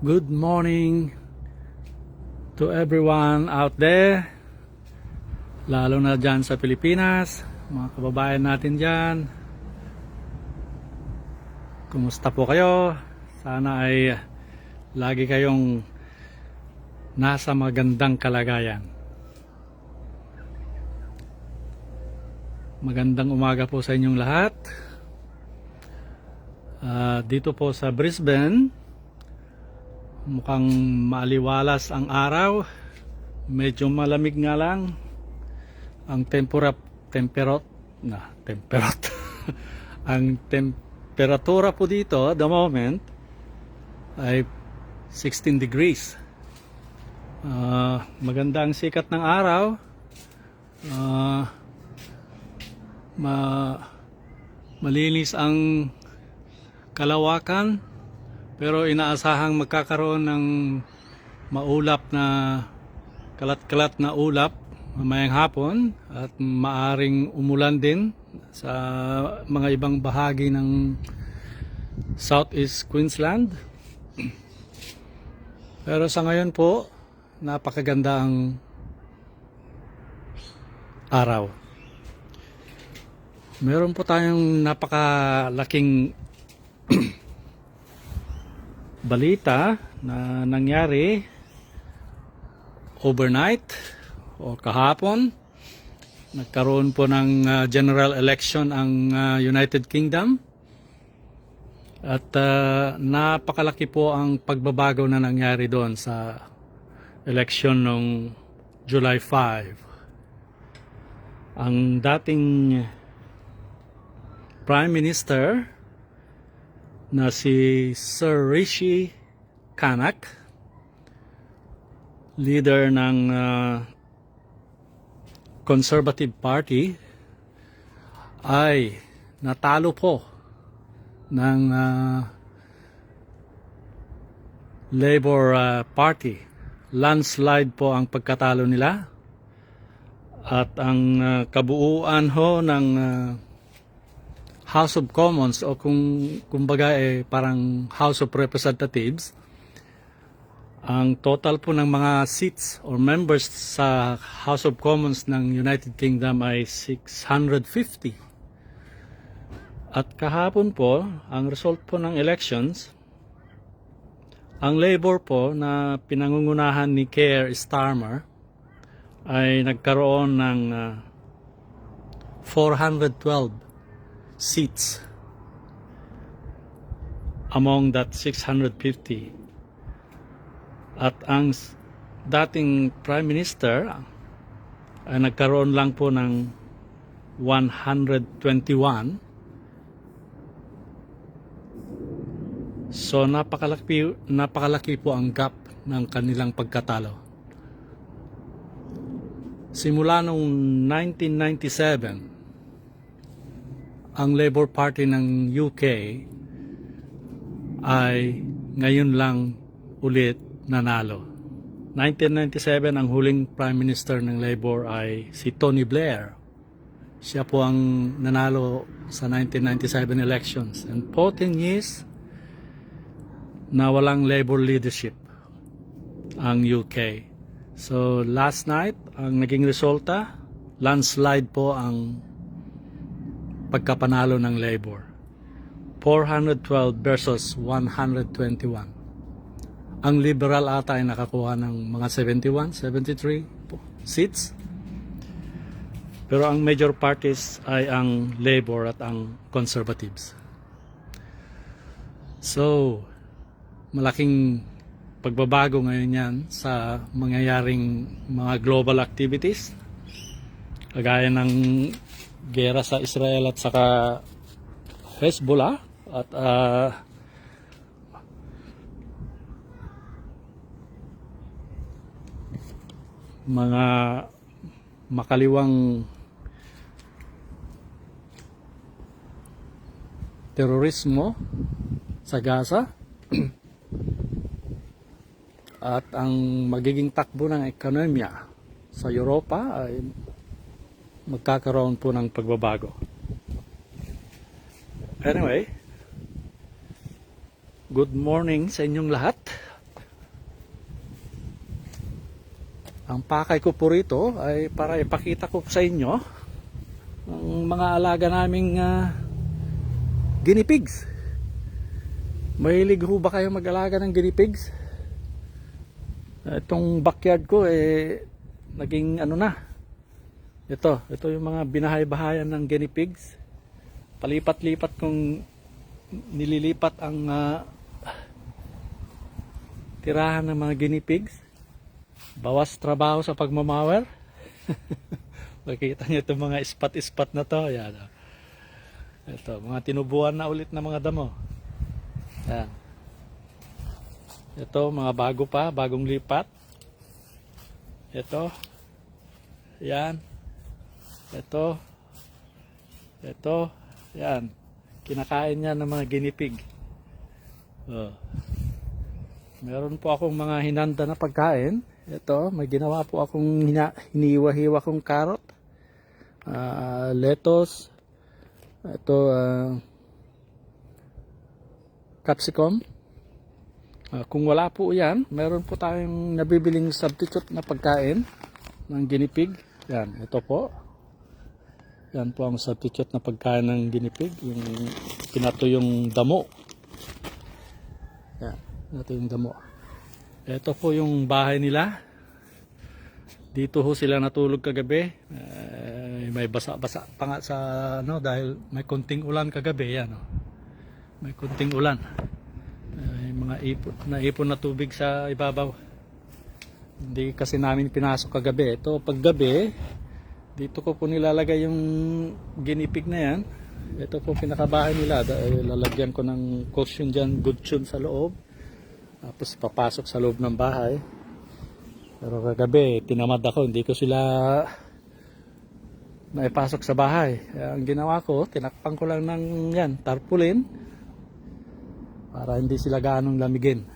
Good morning to everyone out there, lalo na dyan sa Pilipinas, mga kababayan natin dyan. Kumusta po kayo? Sana ay lagi kayong nasa magandang kalagayan. Magandang umaga po sa inyong lahat. Dito po sa Brisbane, mukhang maaliwalas ang araw. Medyo malamig nga lang. Ang ang temperatura po dito at the moment ay 16 degrees. Maganda ang sikat ng araw. Malinis ang kalawakan, pero inaasahang magkakaroon ng maulap na kalat-kalat na ulap mamayang hapon at maaring umulan din sa mga ibang bahagi ng Southeast Queensland. Pero sa ngayon po, napakaganda ang araw. Meron po tayong napakalaking balita na nangyari overnight o kahapon. Nagkaroon po ng general election ang United Kingdom at napakalaki po ang pagbabago na nangyari doon sa election noong July 5. Ang dating Prime Minister na si Sir Rishi Sunak, leader ng Conservative Party, ay natalo po ng Labour Party. Landslide po ang pagkatalo nila at ang kabuuan ho ng House of Commons o kumbaga parang House of Representatives, ang total po ng mga seats or members sa House of Commons ng United Kingdom ay 650. At kahapon po, ang result po ng elections, ang Labour po na pinangungunahan ni Keir Starmer ay nagkaroon ng 412 seats among that 650. At ang dating Prime Minister ay nagkaroon lang po ng 121. So napakalaki po ang gap ng kanilang pagkatalo. Simula noong 1997, ang Labour Party ng UK ay ngayon lang ulit nanalo. 1997, ang huling Prime Minister ng Labour ay si Tony Blair. Siya po ang nanalo sa 1997 elections. And 14 years na walang Labour leadership ang UK. So last night, ang naging resulta, landslide po ang pagkapanalo ng Labour. 412 versus 121. Ang Liberal ata ay nakakuha ng mga 71, 73 seats. Pero ang major parties ay ang Labour at ang Conservatives. So, malaking pagbabago ngayon yan sa mangyayaring mga global activities. Kagaya ng gera sa Israel at saka Hezbollah at mga makaliwang terorismo sa Gaza at ang magiging takbo ng ekonomiya sa Europa ay magkakaroon po ng pagbabago. Anyway, good morning sa inyong lahat. Ang pakay ko po rito ay para ipakita ko sa inyo ang mga alaga naming guinea pigs. Mahilig ho ba kayo mag-alaga ng guinea pigs? Itong backyard ko naging ano na. Ito yung mga binahay-bahayan ng guinea pigs. Palipat-lipat kong nililipat ang tirahan ng mga guinea pigs. Bawas trabaho sa pagmamawer. Makikita niyo itong mga ispat-ispat na to. Yan. Ito, mga tinubuan na ulit na mga damo. Yan. Ito, mga bago pa, bagong lipat. Ito. Yan. Ito. Ito. Yan. Kinakain niya ng mga guinea pig. Oh. Meron po akong mga hinanda na pagkain. Ito, may ginawa po akong hiniwa-hiwa kong carrot, lettuce, ito, capsicum. Kung wala po yan, meron po tayong nabibiling substitute na pagkain ng guinea pig. Yan, ito po. Yan po ang substitute na pagkain ng guinea pig, yung pinatuyong damo. Yan, ito yung damo. Ito po yung bahay nila. Dito ho sila natulog kagabi. May basa-basa pa nga sa dahil may kunting ulan kagabi yan. May kunting ulan. Mga naipon na tubig sa ibabaw. Hindi kasi namin pinasok kagabi. Ito paggabi, dito ko po nilalagay yung guinea pig na yan. Ito po pinakabahay nila. Lalagyan ko ng cushion dyan, good tune sa loob. Tapos papasok sa loob ng bahay. Pero kagabi, tinamad ako. Hindi ko sila naipasok sa bahay. Ang ginawa ko, tinakpan ko lang ng tarpaulin para hindi sila gaanong lamigin.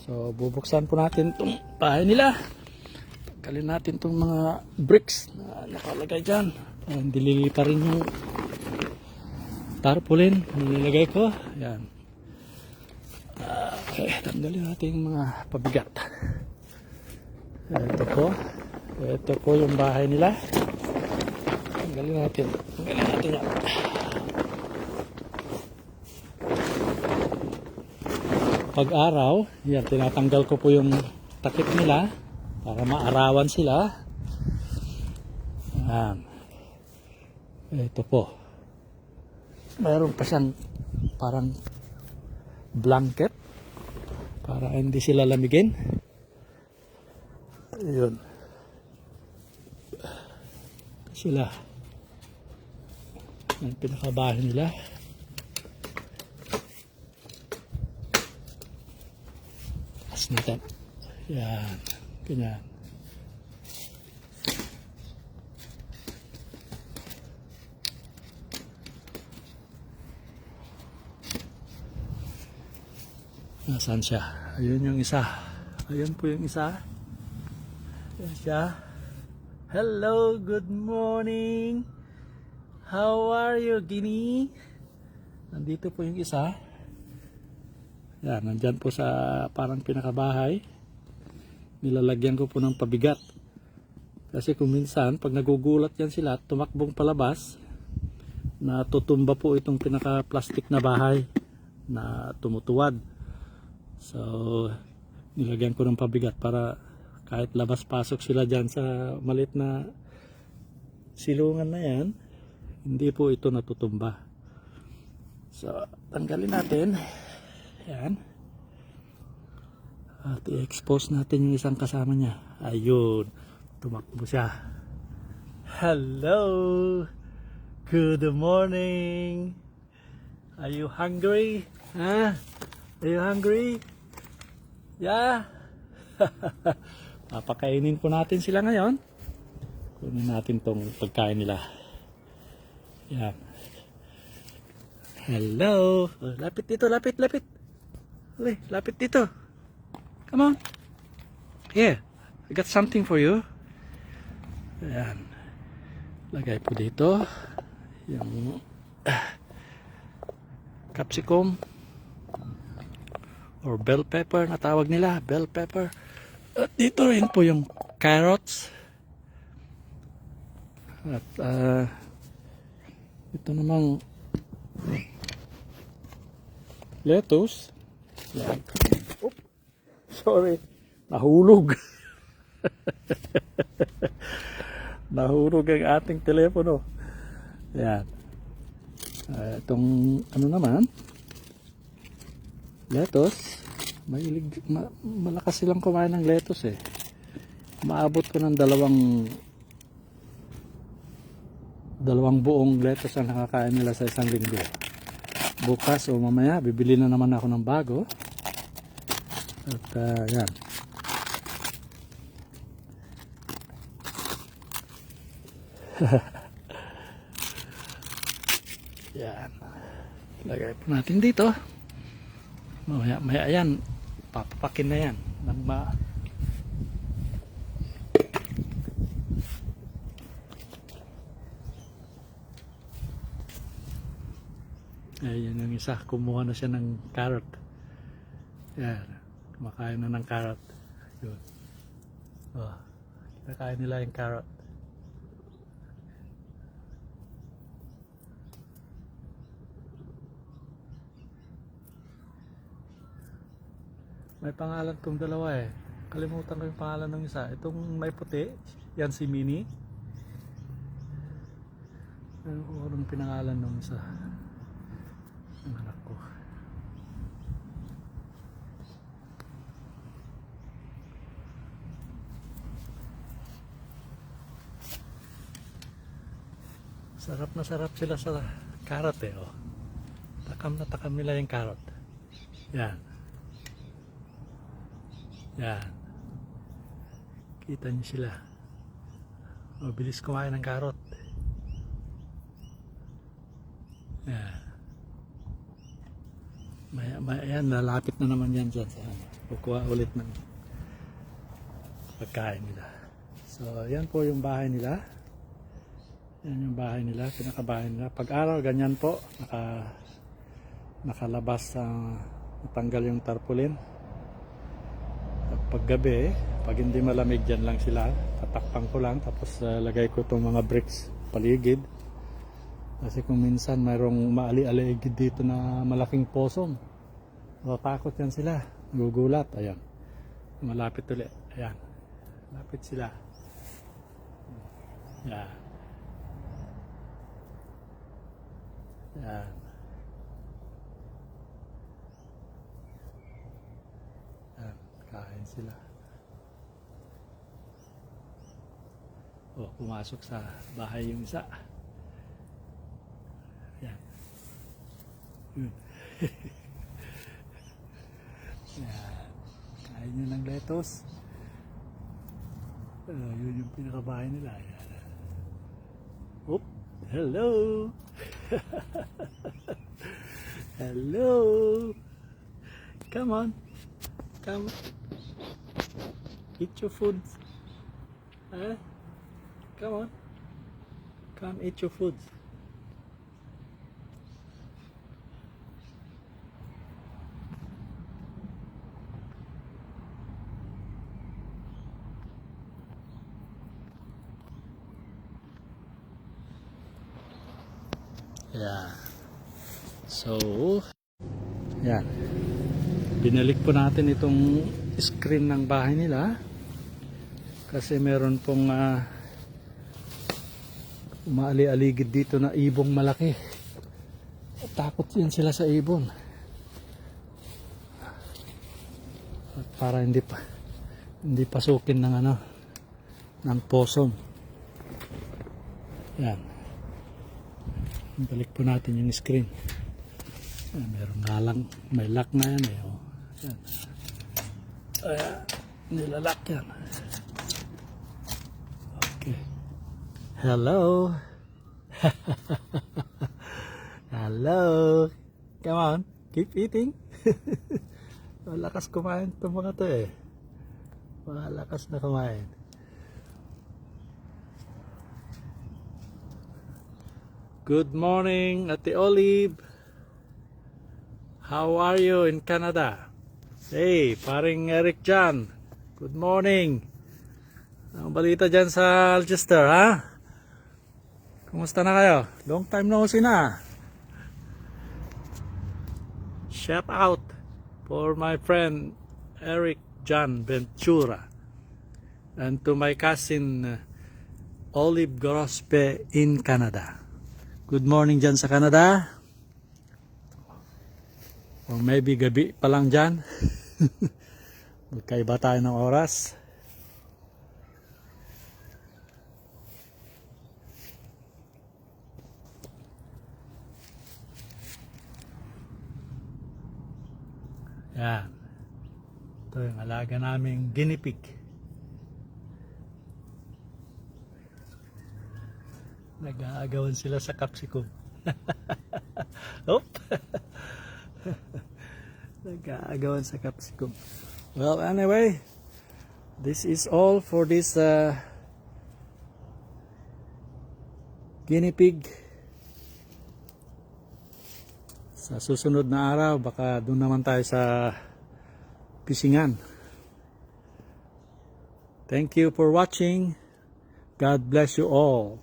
So, bubuksan po natin itong bahay nila. Tanggalin natin itong mga bricks na nakalagay dyan. Hindi lilipa rin yung tarpaulin. Nilagay ko. Yan. Okay, tanggalin natin yung mga pabigat. Ito po yung bahay nila. Tanggalin natin yan. Pag araw, yan, tinatanggal ko po yung takip nila para maarawan sila. Yan. Ito po. Mayroon pa siyang parang blanket para hindi sila lamigin. Ayun. Sila. Ang pinakabahay nila. Taas natin. Yan. Ganyan. Nasaan siya? Ayun yung isa. Ayun po yung isa. Ayan siya. Hello, good morning. How are you, Guinea? Nandito po yung isa. Yan, nandyan po sa parang pinakabahay. Nilalagyan ko po ng pabigat. Kasi kung minsan, pag nagugulat yan sila, tumakbong palabas, natutumba po itong pinaka-plastic na bahay na tumutuwad. So, nilagyan ko ng pabigat para kahit labas-pasok sila dyan sa maliit na silungan na yan, hindi po ito natutumba. So, tanggalin natin. Yan. At i-expose natin yung isang kasama niya. Ayun. Tumakbo siya. Hello! Good morning! Are you hungry? Huh? Are you hungry? Yeah. Papakainin po natin sila ngayon. Kunin natin tong pagkain nila. Yan. Hello. Lapit dito, lapit. Uy, lapit dito. Come on. Here. I got something for you. Yan. Lagay po dito. Yung capsicum. Or bell pepper na tawag nila, bell pepper. At dito rin po yung carrots. At ito namang lettuce. Yan. Oop, sorry, nahulog. Nahulog ang ating telepono. Yan. Itong ano naman, lettuce. Malakas silang kumain ng lettuce eh. Maabot ko ng dalawang buong lettuce ang nakakain nila sa isang linggo. Bukas o mamaya bibili na naman ako ng bago. At yan. Yan. Lagay po natin dito. Maya yan. Papapakin na yan. Ayan yung isa. Kumuha na siya ng carrot. Yan. Kumakain na ng carrot. Yun. Oh, kinakain nila yung carrot. May pangalan tong dalawa eh. Kalimutan ko yung pangalan ng isa. Itong may puti, yan si Minnie. Ano ko anong pinangalan ng isa? Ang anak ko. Sarap na sarap sila sa carrot eh. Oh. Takam na takam nila yung carrot. Yan. Yan. Kita niyo sila. O, bilis kumain ng carrot. Yan. Yan, lalapit na naman yan dyan. Kukuha ulit ng pagkain nila. So, yan po yung bahay nila. Yan yung bahay nila, pinakabahay nila. Pag-araw, ganyan po. Nakalabas, natanggal yung tarpaulin. Paggabi, pag hindi malamig dyan lang sila, tatakpan ko lang tapos lagay ko itong mga bricks paligid kasi kung minsan mayroong maali-aligid dito na malaking posong, matatakot yan sila, gugulat. Ayan, malapit ulit. Ayan, malapit sila. Ayan. Ayan. Kain sila. Oh, pumasok sa bahay yung isa. Yan. Yun. Yan. Kain nyo ng lettuce. Yun yung pinakabahay nila. Yan. Oh, hello. Hello. Come on. Come. Eat your food. Huh? Come on. Come eat your food. Yeah. So, yan. Binalik po natin itong screen ng bahay nila kasi meron pong umaali-aligid dito na ibong malaki. Takot yan sila sa ibon. At para hindi pasukin ng ng possum. Yan. Balik po natin yung screen. Meron nga lang, may lock na yan eh. Oh. Yan. Nilalak yan. Okay. Hello. Hello. Come on. Keep eating. Malakas kumain itong mga to eh. Malakas na kumain. Good morning, Ate Olive. How are you in Canada? Hey, paring Eric Jan. Good morning. Ang balita dyan sa Alcester, ha? Kumusta na kayo? Long time no see na. Shout out for my friend Eric John Ventura and to my cousin Olive Grospe in Canada. Good morning dyan sa Canada. Or maybe gabi pa lang dyan. Magkaiba tayo ng oras. Yan. Ito yung alaga naming guinea pig. Nag-aagawan sila sa capsicum. Oop! Nag-aagawan sa capsicum. Well, anyway, this is all for this guinea pig. Sa susunod na araw, baka doon naman tayo sa pisingan. Thank you for watching. God bless you all.